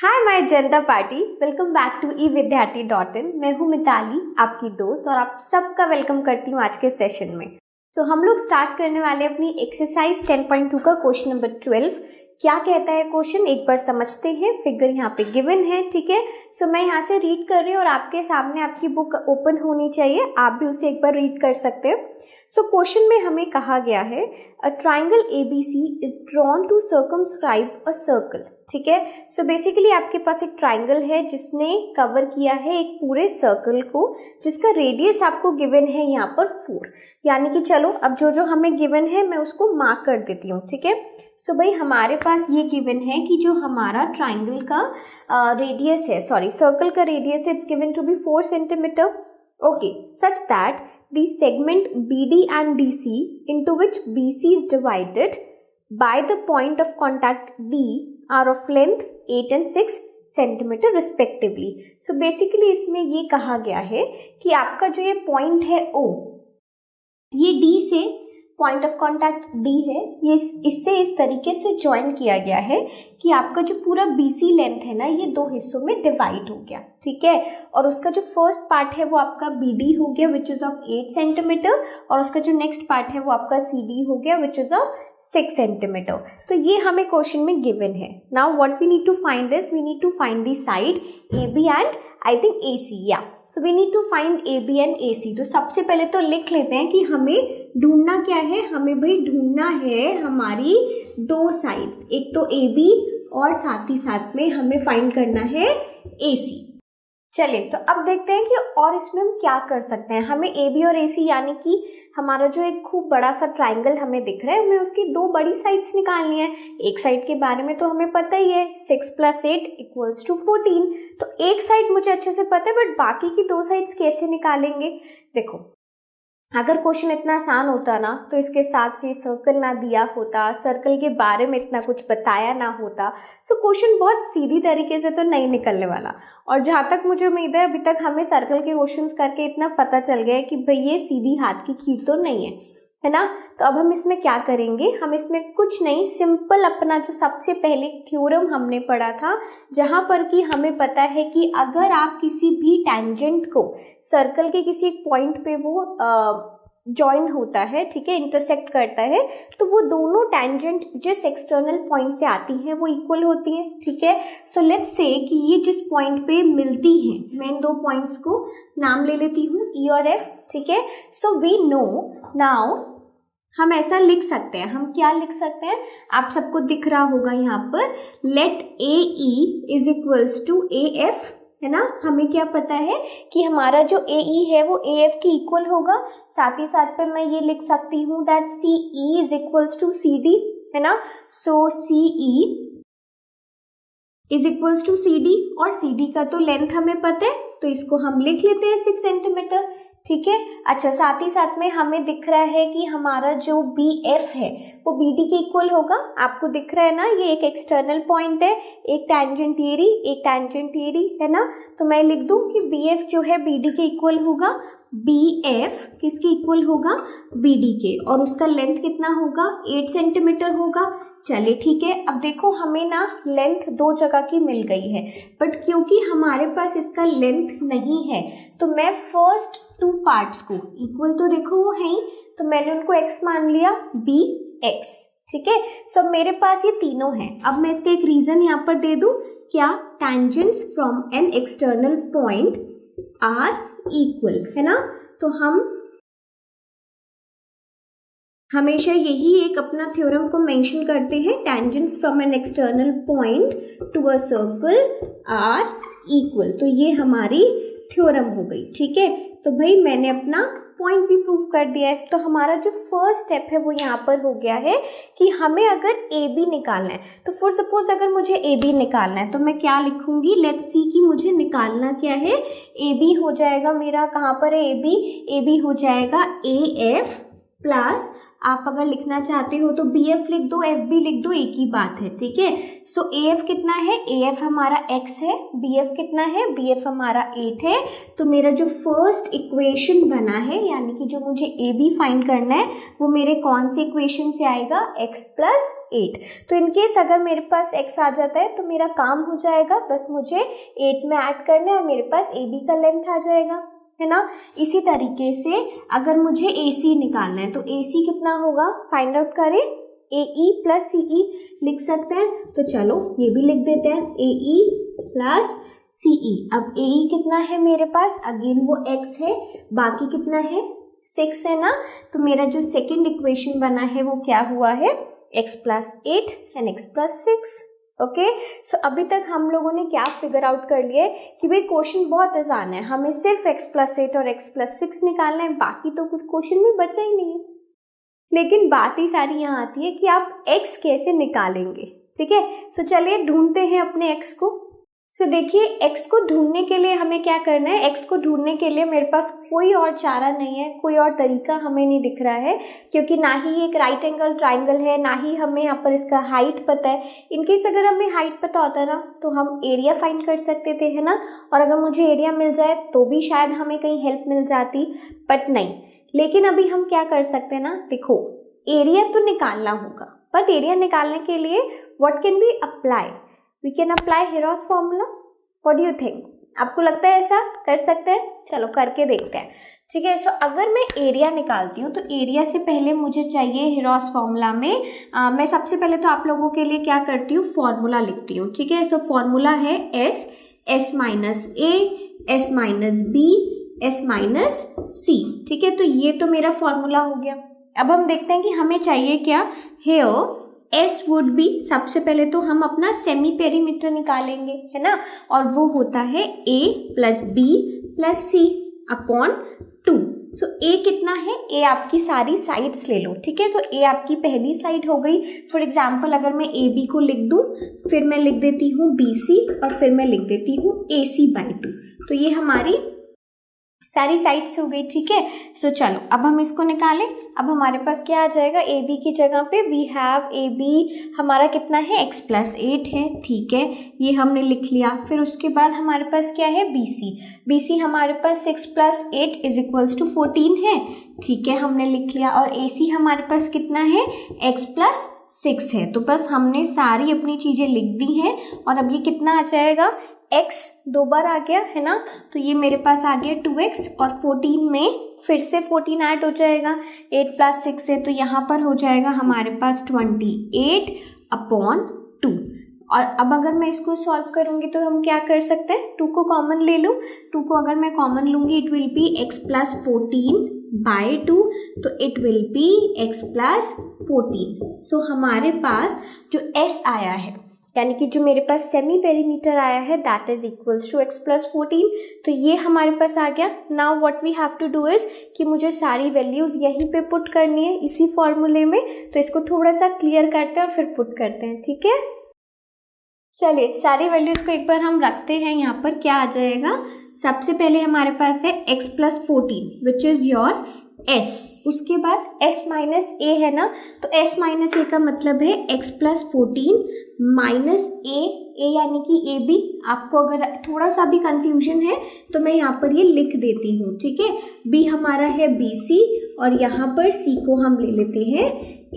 हाय my जनता party, welcome back to evidyarthi.in। मैं हूँ मिताली, आपकी दोस्त, और आप सबका वेलकम करती हूँ आज के सेशन में। तो हम लोग स्टार्ट करने वाले अपनी एक्सरसाइज 10.2 का क्वेश्चन नंबर 12। क्या कहता है क्वेश्चन, एक बार समझते हैं। फिगर यहाँ पे गिवन है, ठीक है। सो मैं यहाँ से रीड कर रही हूँ और आपके सामने आपकी बुक ओपन होनी चाहिए, आप भी उसे एक बार रीड कर सकते हैं। सो क्वेश्चन में हमें कहा गया है a triangle ABC is drawn to circumscribe a circle, ठीक है। सो बेसिकली आपके पास एक ट्राइंगल है जिसने कवर किया है एक पूरे सर्कल को, जिसका रेडियस आपको गिवन है यहाँ पर 4। यानी कि चलो अब जो हमें गिवन है मैं उसको मार्क कर देती हूँ, ठीक है। सो भाई हमारे पास ये गिवन है कि जो हमारा ट्राइंगल का रेडियस है, सर्कल का रेडियस है, it's given to be 4 centimetre, okay, such that the segment BD and DC into which BC is divided by the point of contact D are of length 8 and 6 centimetre respectively. So basically इसमें ये कहा गया है कि आपका जो ये point है O, ये D से पॉइंट ऑफ कांटेक्ट D है, ये इससे इस तरीके से ज्वाइन किया गया है कि आपका जो पूरा BC लेंथ है ना, ये 2 हिस्सों में डिवाइड हो गया, ठीक है। और उसका जो फर्स्ट पार्ट है वो आपका BD हो गया विच इज ऑफ 8 सेंटीमीटर, और उसका जो नेक्स्ट पार्ट है वो आपका CD हो गया विच इज ऑफ 6 सेंटीमीटर। तो ये हमें क्वेश्चन में गिवन है। Now what we need to find is we need to find the side AB and I think AC, या so we need to find AB and AC। तो सबसे पहले तो लिख लेते हैं कि हमें ढूंढना क्या है। हमें भाई ढूंढना है हमारी 2 साइड्स, एक तो AB और साथ ही साथ में हमें फाइंड करना है AC। चलिए तो अब देखते हैं कि और इसमें हम क्या कर सकते हैं। हमें AB और AC यानी कि हमारा जो एक खूब बड़ा सा ट्राइंगल हमें दिख रहा है, हमें उसकी 2 बड़ी साइड्स निकालनी है। एक साइड के बारे में तो हमें पता ही है, 6 + 8 = 14। तो एक साइड मुझे अच्छे से पता है, बट बाकी की 2 साइड्स कैसे निकालेंगे। देखो, अगर क्वेश्चन इतना आसान होता ना तो इसके साथ से सर्कल ना दिया होता, सर्कल के बारे में इतना कुछ बताया ना होता, सो क्वेश्चन बहुत सीधी तरीके से तो नहीं निकलने वाला। और जहाँ तक मुझे उम्मीद है अभी तक हमें सर्कल के क्वेश्चंस करके इतना पता चल गया है कि भाई ये सीधी हाथ की खींच तो नहीं है ना। तो अब हम इसमें क्या करेंगे, हम इसमें कुछ नहीं, सिंपल अपना जो सबसे पहले थ्योरम हमने पढ़ा था, जहां पर कि हमें पता है कि अगर आप किसी भी टेंजेंट को सर्कल के किसी एक पॉइंट पे वो जॉइन होता है, ठीक है, इंटरसेक्ट करता है, तो वो दोनों टेंजेंट जिस एक्सटर्नल पॉइंट से आती हैं वो इक्वल होती है, ठीक है। सो लेट्स से कि ये जिस पॉइंट पे मिलती हैं, मैं इन 2 पॉइंट्स को नाम ले लेती हूँ E और F, ठीक है। सो वी नो नाउ, हम ऐसा लिख सकते हैं, हम क्या लिख सकते हैं, आप सबको दिख रहा होगा यहाँ पर, let AE is equals to AF, है ना। हमें क्या पता है कि हमारा जो AE है वो AF के इक्वल होगा। साथ ही साथ पे मैं ये लिख सकती हूँ that CE is equals to CD, है ना। So CE is equals to CD, और CD का तो लेंथ हमें पता है, तो इसको हम लिख लेते हैं 6 सेंटीमीटर, ठीक है। अच्छा, साथ ही साथ में हमें दिख रहा है कि हमारा जो BF है वो BD के इक्वल होगा। आपको दिख रहा है ना, ये एक एक्सटर्नल पॉइंट है, एक टेंजेंट एरी, है ना। तो मैं लिख दूं कि BF जो है BD के इक्वल होगा। BF किसके इक्वल होगा, BD के, और उसका लेंथ कितना होगा, 8 सेंटीमीटर होगा। चलिए ठीक है, अब देखो हमें ना लेंथ 2 जगह की मिल गई है, बट क्योंकि हमारे पास इसका लेंथ नहीं है तो मैं फर्स्ट 2 पार्ट्स को इक्वल, तो देखो वो है ही, तो मैंने उनको x मान लिया, BX, ठीक है। सो मेरे पास ये तीनों हैं। अब मैं इसका एक रीजन यहाँ पर दे दूं, क्या, tangents from an external point are equal, है ना। तो हम हमेशा यही एक अपना थ्योरम को मेंशन करते हैं, tangents from an external point to a circle are equal. तो ये हमारी थ्योरम हो गई, ठीक है। तो भाई मैंने अपना पॉइंट भी प्रूव कर दिया है। तो हमारा जो फर्स्ट स्टेप है वो यहाँ पर हो गया है कि हमें अगर AB निकालना है, तो फॉर सपोज अगर मुझे AB निकालना है तो मैं क्या लिखूंगी, लेट्स सी कि मुझे निकालना क्या है। AB हो जाएगा मेरा, कहाँ पर है AB हो जाएगा AF प्लस आप अगर लिखना चाहते हो तो बी एफ लिख दो, एफ बी लिख दो, एक ही बात है, ठीक है। सो ए एफ कितना है, ए एफ हमारा x है, बी एफ कितना है, बी एफ हमारा 8 है। तो मेरा जो फर्स्ट इक्वेशन बना है, यानी कि जो मुझे ए बी फाइंड करना है, वो मेरे कौन से इक्वेशन से आएगा, x प्लस 8। तो इनकेस अगर मेरे पास x आ जाता है तो मेरा काम हो जाएगा, बस मुझे 8 में ऐड करना है और मेरे पास ए बी का लेंथ आ जाएगा, है ना। इसी तरीके से अगर मुझे AC निकालना है तो AC कितना होगा, फाइंड आउट करें, AE प्लस CE लिख सकते हैं। तो चलो ये भी लिख देते हैं, AE प्लस CE। अब AE कितना है मेरे पास, अगेन वो x है, बाकी कितना है, 6 है ना। तो मेरा जो सेकेंड इक्वेशन बना है वो क्या हुआ है, x plus 8 and x plus 6। Okay, so अभी तक हम लोगों ने क्या फिगर आउट कर लिया है कि भाई क्वेश्चन बहुत आसान है, हमें सिर्फ x प्लस 8 और x प्लस 6 निकालना है, बाकी तो कुछ क्वेश्चन में बचा ही नहीं है। लेकिन बात ही सारी यहाँ आती है कि आप x कैसे निकालेंगे, ठीक है। तो चलिए ढूंढते हैं अपने x को। सो देखिए, x को ढूंढने के लिए हमें क्या करना है, x को ढूंढने के लिए मेरे पास कोई और चारा नहीं है, कोई और तरीका हमें नहीं दिख रहा है, क्योंकि ना ही एक राइट एंगल ट्राइंगल है, ना ही हमें यहाँ पर इसका हाइट पता है। इनकेस अगर हमें हाइट पता होता ना तो हम एरिया फाइंड कर सकते थे, है ना। और अगर मुझे एरिया मिल जाए तो भी शायद हमें कहीं हेल्प मिल जाती, बट नहीं। लेकिन अभी हम क्या कर सकते हैं ना, देखो एरिया तो निकालना होगा, बट एरिया निकालने के लिए what can be apply, we can apply Heron's formula. What do you think, आपको लगता है ऐसा कर सकते हैं? चलो करके देखते हैं, ठीक है। सो अगर मैं एरिया निकालती हूँ तो एरिया से पहले मुझे चाहिए हेरोस फॉर्मूला में मैं सबसे पहले तो आप लोगों के लिए क्या करती हूँ, फॉर्मूला लिखती हूँ, ठीक है। सो फॉर्मूला है s minus a, s minus b, s minus c, ठीक है। तो ये तो मेरा फॉर्मूला हो गया। अब हम देखते हैं कि हमें चाहिए क्या, हेयर एस वुड बी, सबसे पहले तो हम अपना सेमी पेरीमीटर निकालेंगे, है ना। और वो होता है ए प्लस बी प्लस सी अपॉन 2। सो ए कितना है, ए आपकी सारी साइड्स ले लो, ठीक है। तो ए आपकी पहली साइड हो गई। फॉर एग्जाम्पल अगर मैं ए बी को लिख दूं, फिर मैं लिख देती हूँ बी सी, और फिर मैं लिख देती हूँ ए सी बाई 2। तो ये हमारी सारी साइड्स हो गई, ठीक है। सो चलो अब हम इसको निकालें। अब हमारे पास क्या आ जाएगा, ए बी की जगह पे वी हैव ए बी हमारा कितना है, x प्लस 8 है, ठीक है, ये हमने लिख लिया। फिर उसके बाद हमारे पास क्या है, बी सी, बी सी हमारे पास 6 प्लस 8 इज इक्वल्स टू 14 है, ठीक है, हमने लिख लिया। और ए सी हमारे पास कितना है, x प्लस 6 है। तो बस हमने सारी अपनी चीज़ें लिख दी हैं। और अब ये कितना आ जाएगा, x 2 बार आ गया, है ना। तो ये मेरे पास आ गया 2x, और 14 में फिर से 14 ऐड हो जाएगा 8 प्लस 6 से, तो यहाँ पर हो जाएगा हमारे पास 28 अपॉन 2। और अब अगर मैं इसको सॉल्व करूँगी तो हम क्या कर सकते हैं, 2 को कॉमन ले लूँ। 2 को अगर मैं कॉमन लूँगी it will be x plus 14 by 2, तो it will be x plus 14। सो हमारे पास जो s आया है, यानी कि जो मेरे पास सेमी पेरीमीटर आया है, that is equals to x plus 14। तो ये हमारे पास आ गया। Now what we have to do is कि मुझे सारी वैल्यूज यहीं पे पुट करनी है इसी फॉर्मूले में। तो इसको थोड़ा सा क्लियर करते हैं और फिर पुट करते हैं, ठीक है। चलिए सारी वैल्यूज को एक बार हम रखते हैं। यहाँ पर क्या आ जाएगा, सबसे पहले हमारे पास है x plus 14 which is your s, उसके बाद s माइनस ए है ना। तो s माइनस ए का मतलब है x प्लस 14 माइनस ए यानी कि ए बी। आपको अगर थोड़ा सा भी कंफ्यूजन है तो मैं यहाँ पर ये लिख देती हूँ, ठीक है। b हमारा है बी सी, और यहाँ पर c को हम ले लेते हैं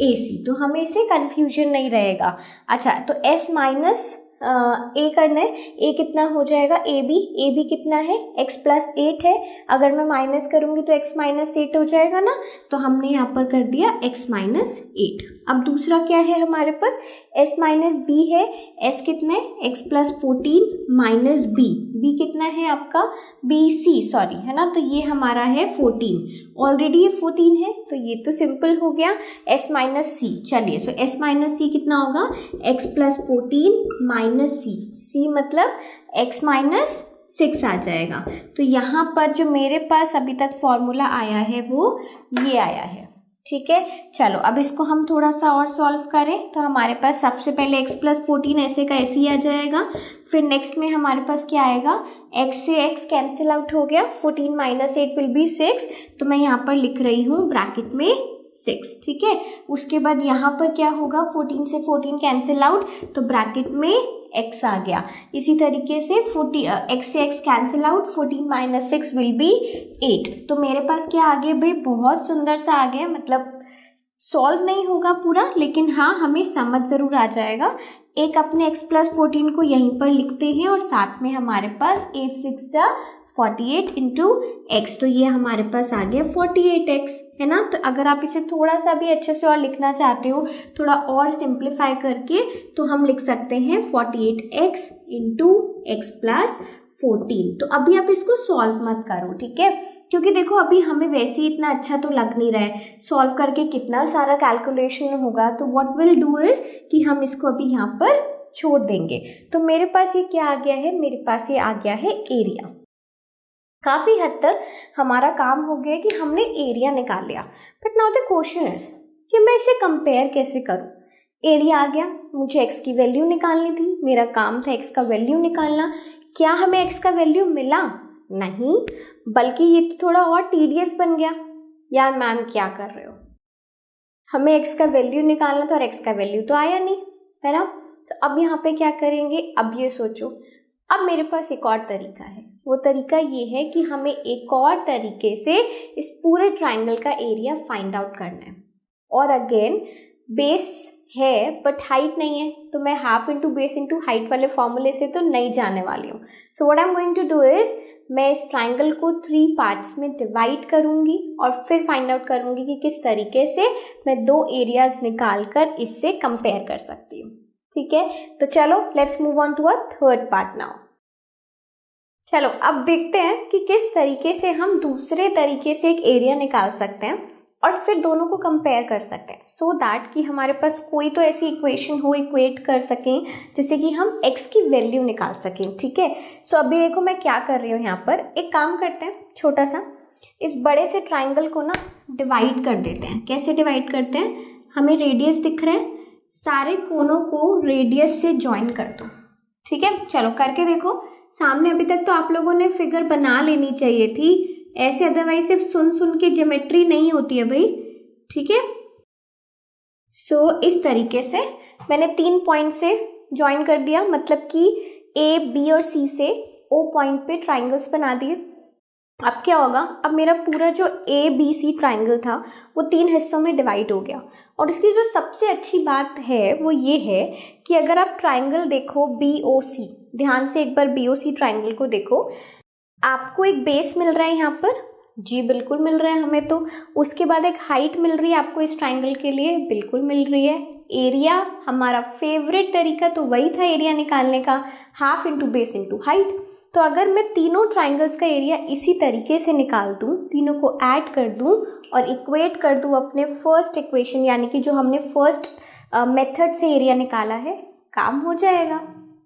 ए सी, तो हमें इससे कंफ्यूजन नहीं रहेगा। अच्छा, तो s माइनस ए करना है, ए कितना हो जाएगा, ए बी कितना है, x प्लस 8 है। अगर मैं माइनस करूंगी तो x माइनस 8 हो जाएगा ना। तो हमने यहाँ पर कर दिया x माइनस 8। अब दूसरा क्या है हमारे पास, s माइनस बी है। s कितना है, x प्लस 14 माइनस बी कितना है आपका, बी सी सॉरी, है ना। तो ये हमारा है 14, ऑलरेडी ये 14 है, तो ये तो सिंपल हो गया, s माइनस सी। चलिए, सो s माइनस सी कितना होगा, x प्लस 14 माइनस सी मतलब x माइनस 6 आ जाएगा। तो यहाँ पर जो मेरे पास अभी तक फॉर्मूला आया है वो ये आया है, ठीक है। चलो अब इसको हम थोड़ा सा और सॉल्व करें। तो हमारे पास सबसे पहले x प्लस 14 ऐसे का ऐसे ही आ जाएगा। फिर नेक्स्ट में हमारे पास क्या आएगा, x से x कैंसिल आउट हो गया, 14 माइनस 8 विल बी 6। तो मैं यहाँ पर लिख रही हूँ ब्रैकेट में 6, ठीक है। उसके बाद यहाँ पर क्या होगा, 14 से 14 कैंसिल आउट, तो ब्रैकेट में x आ गया। इसी तरीके से x से x cancel out, 14 minus 6 will be 8। तो मेरे पास क्या आ गया भाई, बहुत सुंदर सा आ गया। मतलब सॉल्व नहीं होगा पूरा, लेकिन हाँ हमें समझ जरूर आ जाएगा। एक अपने x प्लस 14 को यहीं पर लिखते हैं और साथ में हमारे पास 8 6 48 इंटू एक्स, तो ये हमारे पास आ गया 48x, है ना। तो अगर आप इसे थोड़ा सा भी अच्छे से और लिखना चाहते हो, थोड़ा और सिंप्लीफाई करके, तो हम लिख सकते हैं 48x इंटू एक्स प्लस 14। तो अभी आप इसको सॉल्व मत करो, ठीक है, क्योंकि देखो अभी हमें वैसे ही इतना अच्छा तो लग नहीं रहा है, सॉल्व करके कितना सारा कैलकुलेशन होगा। तो व्हाट विल डू इज कि हम इसको अभी यहाँ पर छोड़ देंगे। तो मेरे पास ये क्या आ गया है, मेरे पास ये आ गया है एरिया। काफ़ी हद तक हमारा काम हो गया कि हमने एरिया निकाल लिया। But now the question is कि मैं इसे कंपेयर कैसे करूं। एरिया आ गया, मुझे एक्स की वैल्यू निकालनी थी, मेरा काम था एक्स का वैल्यू निकालना। क्या हमें एक्स का वैल्यू मिला? नहीं, बल्कि ये तो थोड़ा और टीडियस बन गया। यार मैम क्या कर रहे हो, हमें एक्स का वैल्यू निकालना था और एक्स का वैल्यू तो आया नहीं, है ना। तो अब यहाँ पे क्या करेंगे, अब ये सोचो, अब मेरे पास एक और तरीका है। वो तरीका ये है कि हमें एक और तरीके से इस पूरे ट्राइंगल का एरिया फाइंड आउट करना है। और अगेन बेस है बट हाइट नहीं है, तो मैं half into base into height वाले फॉर्मूले से तो नहीं जाने वाली हूँ। So what I am going to do is, मैं इस ट्राइंगल को 3 पार्ट्स में डिवाइड करूंगी और फिर फाइंड आउट करूंगी कि किस तरीके से मैं 2 एरियाज निकाल कर इससे कंपेयर कर सकती हूँ, ठीक है। तो चलो let's move on to a third part now. चलो अब देखते हैं कि किस तरीके से हम दूसरे तरीके से एक एरिया निकाल सकते हैं और फिर दोनों को कंपेयर कर सकते हैं, सो दैट कि हमारे पास कोई तो ऐसी इक्वेशन हो, इक्वेट कर सकें जिससे कि हम x की वैल्यू निकाल सकें, ठीक है। सो अभी देखो मैं क्या कर रही हूँ, यहाँ पर एक काम करते हैं, छोटा सा इस बड़े से ट्राइंगल को ना डिवाइड कर देते हैं। कैसे डिवाइड करते हैं, हमें रेडियस दिख रहे हैं, सारे कोनों को रेडियस से ज्वाइन कर दो, ठीक है। चलो करके देखो सामने। अभी तक तो आप लोगों ने फिगर बना लेनी चाहिए थी ऐसे, अदरवाइज सिर्फ सुन सुन के ज्योमेट्री नहीं होती है भाई, ठीक है। सो इस तरीके से मैंने 3 पॉइंट से ज्वाइन कर दिया, मतलब कि ए बी और सी से ओ पॉइंट पे ट्राइंगल्स बना दिए। अब क्या होगा, अब मेरा पूरा जो ए बी सी ट्राइंगल था वो 3 हिस्सों में डिवाइड हो गया। और इसकी जो सबसे अच्छी बात है वो ये है कि अगर आप ट्राइंगल देखो बी ओ सी, ध्यान से एक बार बी ओ सी ट्राइंगल को देखो, आपको एक बेस मिल रहा है यहाँ पर, जी बिल्कुल मिल रहा है हमें। तो उसके बाद एक हाइट मिल रही है आपको इस ट्राइंगल के लिए, बिल्कुल मिल रही है। एरिया, हमारा फेवरेट तरीका तो वही था एरिया निकालने का, half into base into height. तो अगर मैं तीनों ट्राइंगल्स का एरिया इसी तरीके से निकाल दूं, तीनों को ऐड कर दूं और इक्वेट कर दूं अपने फर्स्ट इक्वेशन, यानी कि जो हमने फर्स्ट मेथड से एरिया निकाला है, काम हो जाएगा,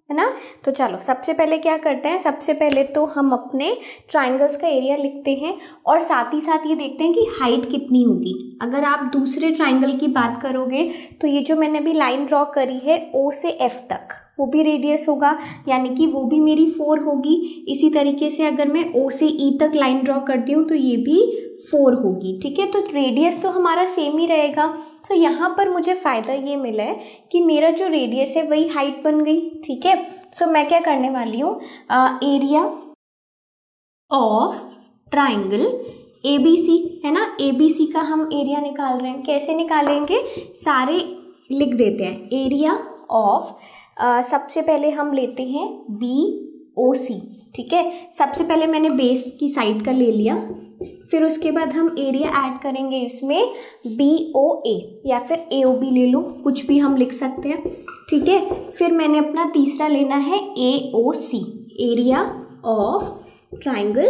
है ना। तो चलो सबसे पहले क्या करते हैं, सबसे पहले तो हम अपने ट्राइंगल्स का एरिया लिखते हैं और साथ ही साथ ये देखते हैं कि हाइट कितनी होगी। अगर आप दूसरे ट्राइंगल की बात करोगे तो ये जो मैंने अभी लाइन ड्रॉ करी है ओ से एफ तक, वो भी रेडियस होगा, यानी कि वो भी मेरी 4 होगी। इसी तरीके से अगर मैं ओ से ई तक लाइन ड्रॉ करती हूँ तो ये भी 4 होगी, ठीक है। तो रेडियस तो हमारा सेम ही रहेगा। तो यहाँ पर मुझे फ़ायदा ये मिला है कि मेरा जो रेडियस है वही हाइट बन गई, ठीक है। सो मैं क्या करने वाली हूँ, area of triangle A B C, है ना, ए बी सी का हम एरिया निकाल रहे हैं। कैसे निकालेंगे, सारे लिख देते हैं। एरिया ऑफ सबसे पहले हम लेते हैं बी ओ सी, ठीक है। सबसे पहले मैंने बेस की साइड का ले लिया, फिर उसके बाद हम एरिया ऐड करेंगे इसमें बी ओ ए या फिर ए ओ बी ले लो, कुछ भी हम लिख सकते हैं, ठीक है। फिर मैंने अपना तीसरा लेना है ए ओ सी, एरिया ऑफ ट्राइंगल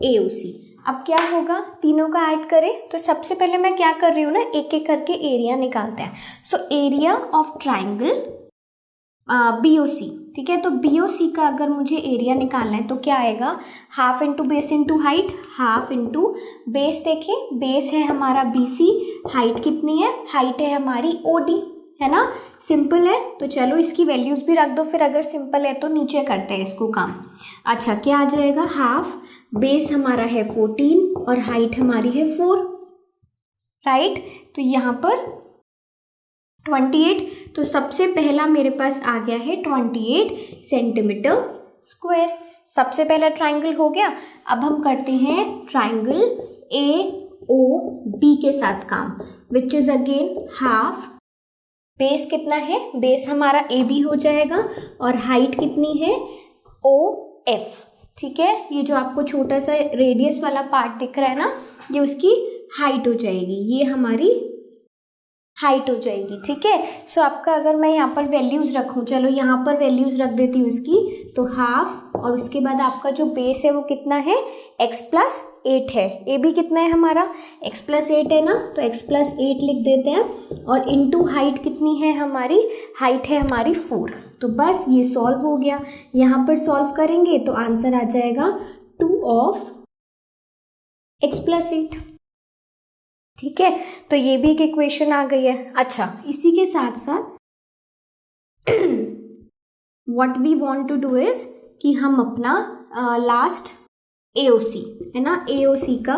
ए ओ सी। अब क्या होगा, तीनों का ऐड करें तो सबसे पहले मैं क्या कर रही हूँ ना, एक एक करके एरिया निकालते हैं। So area of triangle b o c, ठीक है। तो बी ओ सी का अगर मुझे एरिया निकालना है तो क्या आएगा, half into base into height, half into base, देखें बेस है हमारा बी सी, हाइट कितनी है, हाइट है हमारी ओ डी, है ना। सिंपल है, तो चलो इसकी वैल्यूज भी रख दो, फिर अगर सिंपल है तो नीचे करते हैं इसको काम। अच्छा क्या आ जाएगा, हाफ बेस हमारा है 14 और हाइट हमारी है 4, राइट। तो यहाँ पर 28, तो सबसे पहला मेरे पास आ गया है 28 सेंटीमीटर स्क्वायर। सबसे पहला ट्राइंगल हो गया। अब हम करते हैं ट्राइंगल AOB के साथ काम, which is again half. Base कितना है, बेस हमारा AB हो जाएगा और हाइट कितनी है OF। ठीक है, ये जो आपको छोटा सा रेडियस वाला पार्ट दिख रहा है ना, ये उसकी हाइट हो जाएगी, ये हमारी हाइट हो जाएगी। ठीक है, सो आपका अगर मैं यहाँ पर वैल्यूज रखूँ, चलो यहाँ पर वैल्यूज रख देती हूँ उसकी, तो हाफ और उसके बाद आपका जो बेस है वो कितना है x+8 है। ए बी कितना है हमारा x+8 है ना, तो x+8 लिख देते हैं और इनटू हाइट कितनी है हमारी, हाइट है हमारी 4। तो बस ये सॉल्व हो गया। यहाँ पर सॉल्व करेंगे तो आंसर आ जाएगा 2 ऑफ x+8। ठीक है, तो ये भी एक इक्वेशन आ गई है। अच्छा, इसी के साथ साथ what we want to do is कि हम अपना लास्ट AOC है ना, AOC का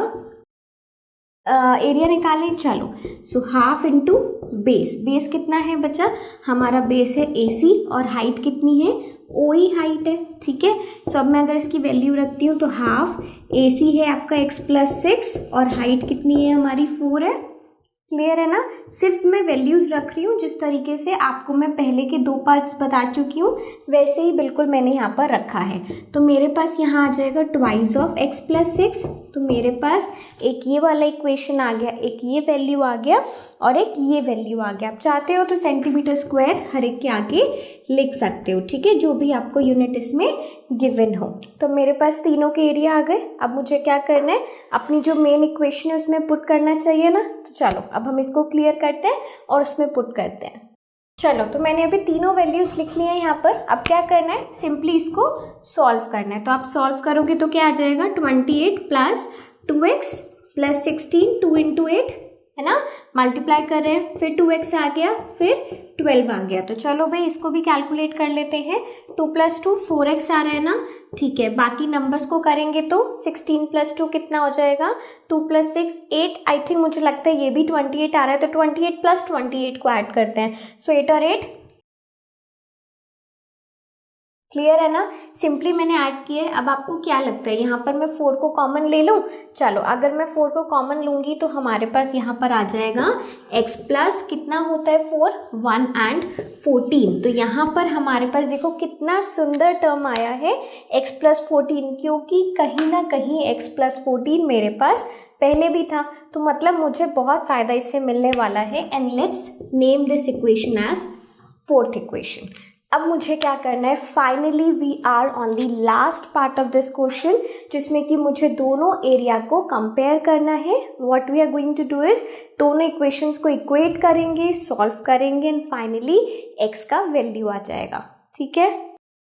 एरिया निकालें। चलो, so half into base, base कितना है बच्चा, हमारा बेस है AC और हाइट कितनी है OE हाइट है। ठीक है, सो अब मैं अगर इसकी वैल्यू रखती हूँ तो हाफ AC है आपका x+6 और हाइट कितनी है हमारी 4 है। क्लियर है ना, सिर्फ मैं वैल्यूज रख रही हूँ, जिस तरीके से आपको मैं पहले के 2 पार्ट्स बता चुकी हूँ वैसे ही बिल्कुल मैंने यहाँ पर रखा है। तो मेरे पास यहाँ आ जाएगा ट्वाइस ऑफ x+6, तो मेरे पास एक ये वाला इक्वेशन आ गया, एक ये वैल्यू आ गया और एक ये वैल्यू आ गया। आप चाहते हो तो सेंटीमीटर स्क्वायर हर एक के आगे लिख सकते हो। ठीक है, जो भी आपको यूनिट इसमें गिवन हो। तो मेरे पास तीनों के एरिया आ गए। अब मुझे क्या करना है, अपनी जो मेन इक्वेशन है उसमें पुट करना चाहिए ना। तो चलो अब हम इसको क्लियर करते हैं और उसमें पुट करते हैं। चलो, तो मैंने अभी तीनों वैल्यूज लिख ली है यहाँ पर। अब क्या करना है, सिंपली इसको सॉल्व करना है। तो आप सॉल्व करोगे तो क्या आ जाएगा, 28 + 2x + 16, 2 × 8 है ना, मल्टीप्लाई कर रहे हैं, फिर 2x आ गया, फिर 12 आ गया। तो चलो भाई इसको भी कैलकुलेट कर लेते हैं। 2 + 2 4x आ रहा है ना। ठीक है, बाकी नंबर्स को करेंगे तो 16 + 2 कितना हो जाएगा, 2 + 6 8। आई थिंक मुझे लगता है ये भी 28 आ रहा है, तो 28 + 28 को ऐड करते हैं। सो 8 और 8 क्लियर है ना, सिंपली मैंने ऐड किया है। अब आपको क्या लगता है, यहाँ पर मैं 4 को कॉमन ले लूँ। चलो, अगर मैं 4 को कॉमन लूँगी तो हमारे पास यहाँ पर आ जाएगा x प्लस कितना होता है 4, 1 and 14। तो यहाँ पर हमारे पास देखो कितना सुंदर टर्म आया है x+14, क्योंकि कहीं ना कहीं x+14 मेरे पास पहले भी था, तो मतलब मुझे बहुत फ़ायदा इससे मिलने वाला है। And let's name this equation as 4th equation. अब मुझे क्या करना है, finally we are on the last part of this question, जिसमें कि मुझे दोनों एरिया को कंपेयर करना है। What we are going to do is दोनों इक्वेशंस को इक्वेट करेंगे, सॉल्व करेंगे एंड फाइनली x का वैल्यू आ जाएगा। ठीक है,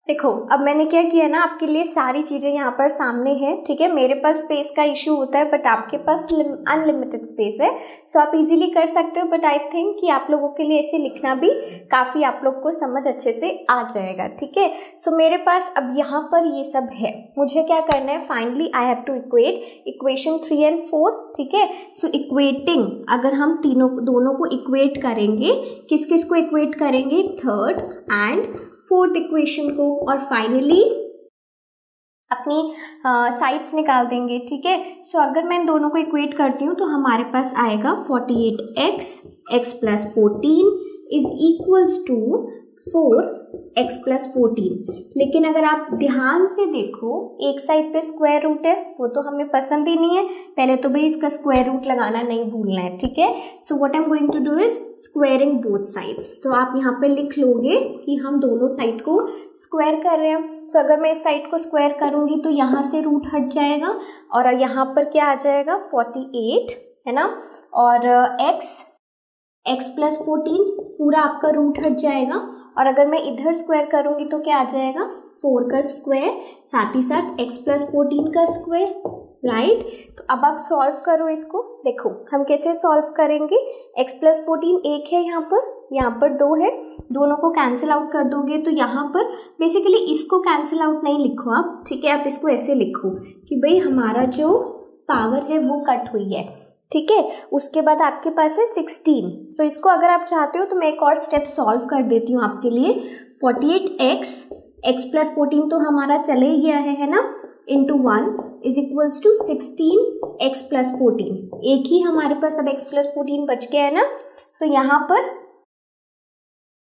देखो अब मैंने क्या किया ना, आपके लिए सारी चीज़ें यहाँ पर सामने हैं। ठीक है, मेरे पास स्पेस का इशू होता है बट आपके पास अनलिमिटेड स्पेस है, सो आप इजीली कर सकते हो। बट आई थिंक कि आप लोगों के लिए ऐसे लिखना भी काफ़ी आप लोग को समझ अच्छे से आ जाएगा। ठीक है, सो मेरे पास अब यहाँ पर ये सब है, मुझे क्या करना है, finally I have to equate equation 3 and 4। ठीक है, सो इक्वेटिंग, अगर हम दोनों को इक्वेट करेंगे, किस किस को इक्वेट करेंगे, 3rd and 4th इक्वेशन को, और फाइनली अपनी साइड्स निकाल देंगे। ठीक है, सो अगर मैं इन दोनों को इक्वेट करती हूँ तो हमारे पास आएगा 48x x+14 is equals to 4x+14। लेकिन अगर आप ध्यान से देखो, एक साइड पे स्क्वायर रूट है, वो तो हमें पसंद ही नहीं है। पहले तो भाई इसका स्क्वायर रूट लगाना नहीं भूलना है। ठीक है, so what I am going to do is squaring both sides. तो आप यहाँ पे लिख लोगे कि हम दोनों साइड को स्क्वायर कर रहे हैं। सो अगर मैं इस साइड को स्क्वायर करूंगी तो यहाँ से रूट हट जाएगा और यहाँ पर क्या आ जाएगा, 48 है ना, और x+14 पूरा आपका रूट हट जाएगा। और अगर मैं इधर स्क्वायर करूंगी तो क्या आ जाएगा, 4 का स्क्वायर, साथ ही साथ x+14 का स्क्वायर, राइट। तो अब आप सॉल्व करो इसको। देखो हम कैसे सॉल्व करेंगे, x+14 एक है, यहाँ पर 2 है, दोनों को कैंसिल आउट कर दोगे तो यहाँ पर बेसिकली इसको कैंसिल आउट नहीं लिखो आप। ठीक है, आप इसको ऐसे लिखो कि भाई हमारा जो पावर है वो कट हुई है। ठीक है। उसके बाद आपके पास है 16। सो इसको अगर आप चाहते हो तो मैं एक और स्टेप सॉल्व कर देती हूँ आपके लिए। 48x x प्लस 14 तो हमारा चले ही गया है ना, into 1 is equals to 16x plus 14। एक ही हमारे पास अब x प्लस 14 बच गया है ना। सो यहाँ पर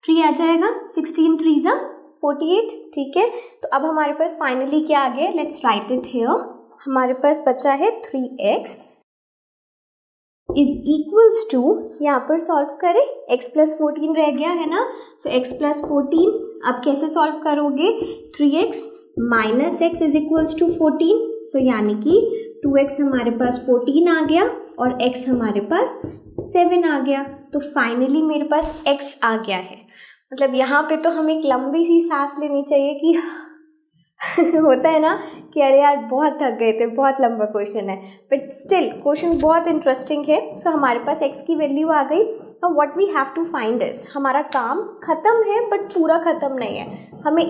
3 आ जाएगा, 16 3 ज़ा 48, ठीक है। तो अब हमारे पास फाइनली क्या आ गया, लेट्स राइट इट हियर। हमारे पास बचा है 3x इज इक्वल्स टू, यहाँ पर सॉल्व करें, x प्लस 14 रह गया है ना। सो x प्लस 14 अब कैसे सॉल्व करोगे, 3x minus x is equals to 14। So यानी कि 2x हमारे पास 14 आ गया और x हमारे पास 7 आ गया। तो फाइनली मेरे पास x आ गया है। मतलब यहाँ पे तो हमें एक लंबी सी सांस लेनी चाहिए कि होता है ना कि अरे यार बहुत थक गए थे, बहुत लंबा क्वेश्चन है, बट स्टिल क्वेश्चन बहुत इंटरेस्टिंग है। सो हमारे पास x की वैल्यू आ गई। अब what we have to find is, हमारा काम खत्म है बट पूरा खत्म नहीं है, हमें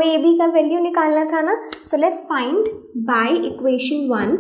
ए बी का वैल्यू निकालना था ना। So let's find by equation 1,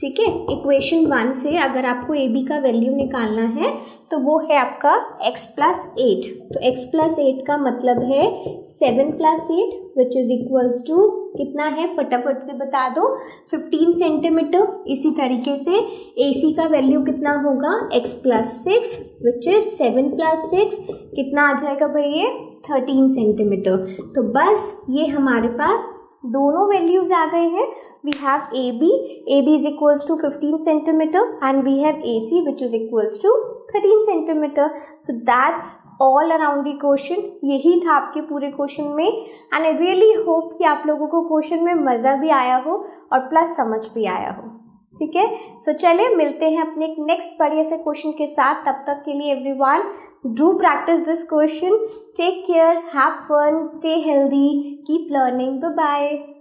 ठीक है। इक्वेशन 1 से अगर आपको ए बी का वैल्यू निकालना है तो वो है आपका x प्लस 8। तो x प्लस 8 का मतलब है 7 plus 8 which is equals to कितना है, फटाफट से बता दो, 15 सेंटीमीटर। इसी तरीके से AC का वैल्यू कितना होगा, x plus 6 which is 7 plus 6 कितना आ जाएगा भैया, 13 सेंटीमीटर। तो बस ये हमारे पास दोनों वैल्यूज आ गए हैं। We have A B is equals to 15 centimetre and we have AC which is equals to 13 centimetre. So that's all around the question. यही था आपके पूरे क्वेश्चन में एंड आई रियली होप कि आप लोगों को क्वेश्चन में मज़ा भी आया हो और प्लस समझ भी आया हो, ठीक है। सो चलिए मिलते हैं अपने एक नेक्स्ट बढ़िया से क्वेश्चन के साथ। तब तक के लिए everyone do practice this question, take care, have fun, stay healthy, keep learning, bye bye.